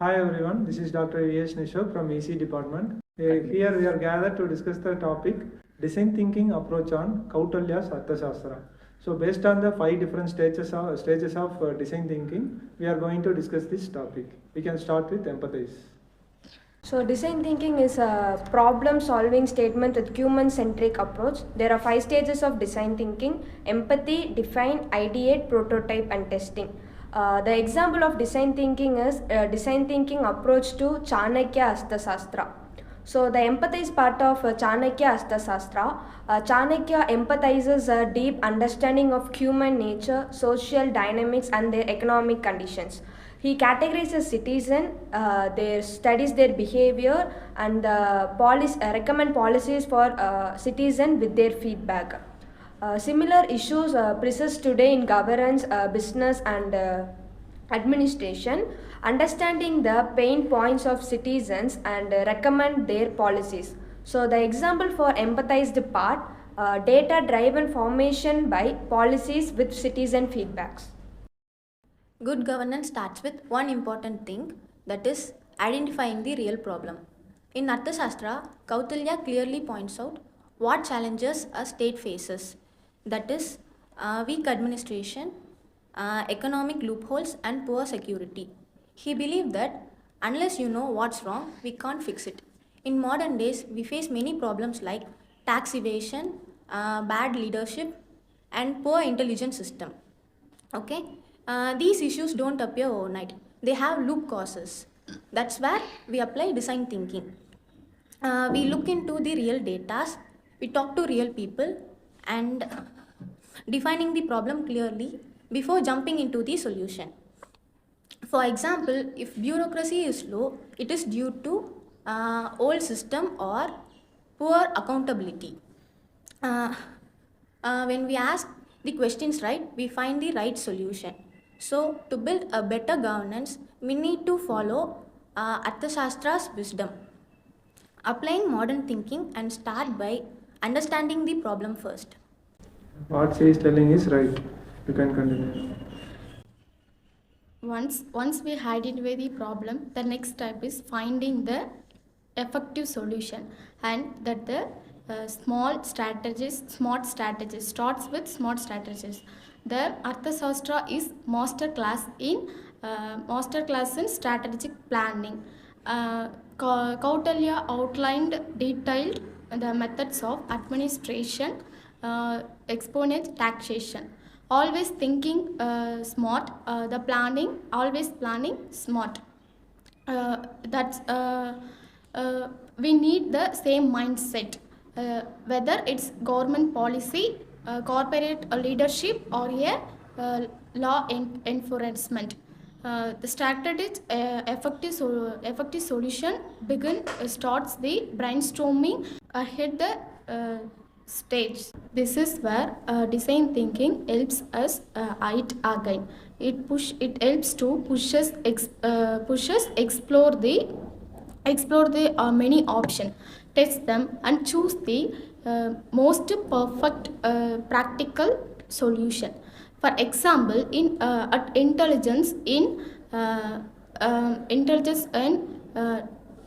Hi everyone, this is Dr. E.S. Nishok from EC department. Here we are gathered to discuss the topic design thinking approach on Kautilya's Arthashastra. So based on the 5 different stages of design thinking, we are going to discuss this topic. We can start with empathize. So design thinking is a problem solving statement with human centric approach. There are 5 stages of design thinking: empathy, define, ideate, prototype and testing. The example of design thinking is design thinking approach to Chanakya Arthashastra. So the empathize part of Chanakya Arthashastra, Chanakya empathizes a deep understanding of human nature, social dynamics and their economic conditions. He categorizes citizen, studies their behavior and recommend policies for citizen with their feedback. Similar issues persist today in governance, business and administration, understanding the pain points of citizens and recommend their policies. So the example for empathized part, data driven formation by policies with citizen feedbacks. Good governance starts with one important thing, that is identifying the real problem. In Arthashastra, Kautilya clearly points out what challenges a state faces, that is weak administration, economic loopholes and poor security. He believed that unless you know what's wrong, we can't fix it. In modern days, we face many problems like tax evasion, bad leadership and poor intelligence system. Okay, these issues don't appear overnight. They have root causes. That's where we apply design thinking. We look into the real data, we talk to real people and defining the problem clearly before jumping into the solution. For example, if bureaucracy is low, it is due to old system or poor accountability. When we ask the questions right, we find the right solution. So to build a better governance, we need to follow Arthashastra's wisdom. Applying modern thinking and start by understanding the problem first. What she is telling is right. You can continue. Once we identify the problem, the next step is finding the effective solution, and that the smart strategies starts with smart strategies. The Arthashastra is masterclass in strategic planning. Kautilya outlined detailed the methods of administration, exponent taxation. Always thinking smart, the planning, always planning smart. That's we need the same mindset, whether it's government policy, corporate leadership or a law enforcement. The strategic effective solution starts the brainstorming ahead the stage. This is where design thinking helps us it again. It helps to push us explore the many options, test them and choose the most perfect practical solution. For example, in intelligence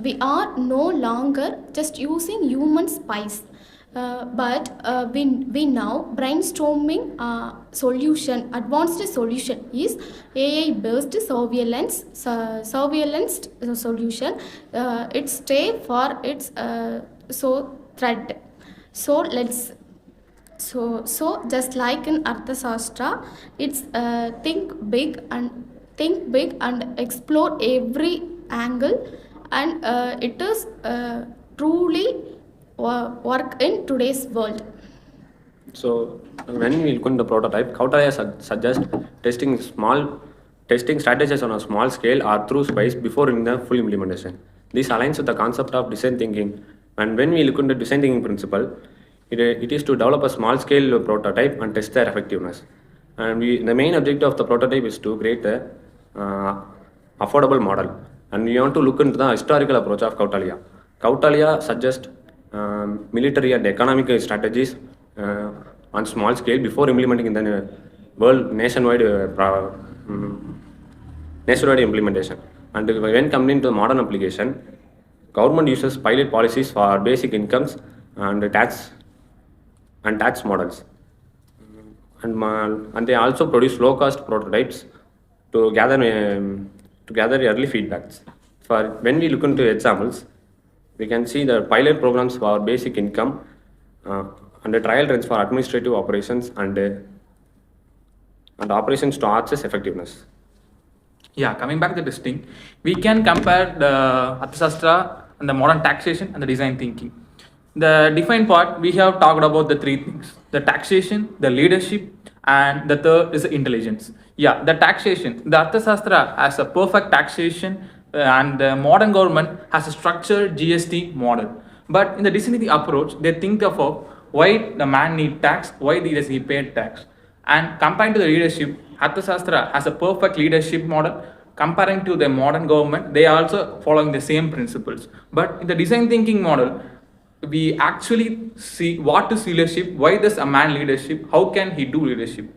we are no longer just using human spies, but we now brainstorming advanced solution is AI based surveillance solution. It stay for its threat. So just like in Arthashastra, it's think big and explore every angle, and it is truly work in today's world. So when we look at the prototype, Kautilya suggests testing strategies on a small scale or through spice before in the full implementation. This aligns with the concept of design thinking. And when we look into design thinking principle, it is to develop a small scale prototype and test their effectiveness. And the main objective of the prototype is to create a affordable model. And we want to look into the historical approach of Kautilya. Kautilya suggests military and economic strategies on small scale before implementing in the world nationwide implementation. And when coming to modern application, government uses pilot policies for basic incomes and tax models. And they also produce low-cost prototypes to gather early feedbacks. For when we look into examples, we can see the pilot programs for basic income and the trial runs for administrative operations and operations to assess effectiveness. Yeah, coming back to this thing, we can compare the Arthashastra and the modern taxation and the design thinking. The defined part, we have talked about the three things: the taxation, the leadership, and the third is the intelligence. Yeah, the taxation. The Arthashastra has a perfect taxation, and the modern government has a structured GST model. But in the design approach, they think of why the man need tax, why does he pay tax. And comparing to the leadership, Arthashastra has a perfect leadership model. Comparing to the modern government, they are also following the same principles. But in the design thinking model, we actually see what is leadership, why does a man leadership, how can he do leadership.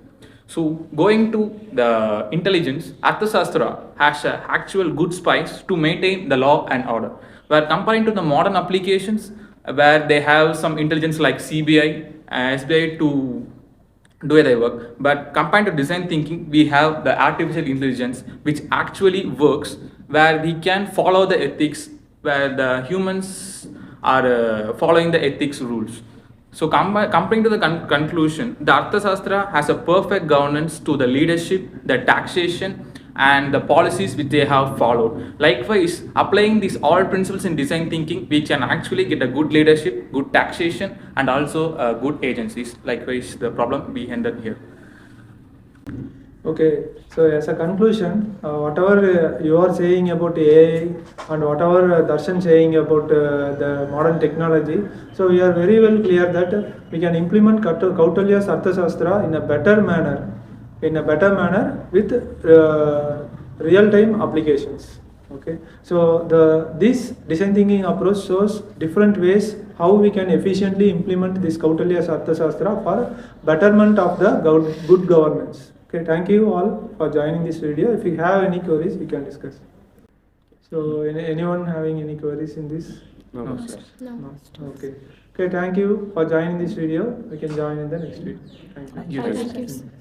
So going to the intelligence, Arthashastra has an actual good spice to maintain the law and order. Where comparing to the modern applications, where they have some intelligence like CBI, SBI to do their work, but compared to design thinking, we have the artificial intelligence which actually works, where we can follow the ethics, where the humans are following the ethics rules. So comparing to the conclusion, the Arthashastra has a perfect governance to the leadership, the taxation, and the policies which they have followed. Likewise, applying these all principles in design thinking, we can actually get a good leadership, good taxation, and also good agencies. Likewise, the problem we ended here. Okay, so as a conclusion, whatever you are saying about AI and whatever Darshan saying about the modern technology, so we are very well clear that we can implement Kautilya's Arthashastra in a better manner with real-time applications. Okay, so this design thinking approach shows different ways how we can efficiently implement this Kautilya's Arthashastra for betterment of the good governance. Okay, thank you all for joining this video. If you have any queries, we can discuss. So, anyone having any queries in this? No, sir. No. Okay. Okay, thank you for joining this video. We can join in the next video. Thank you. Thank you.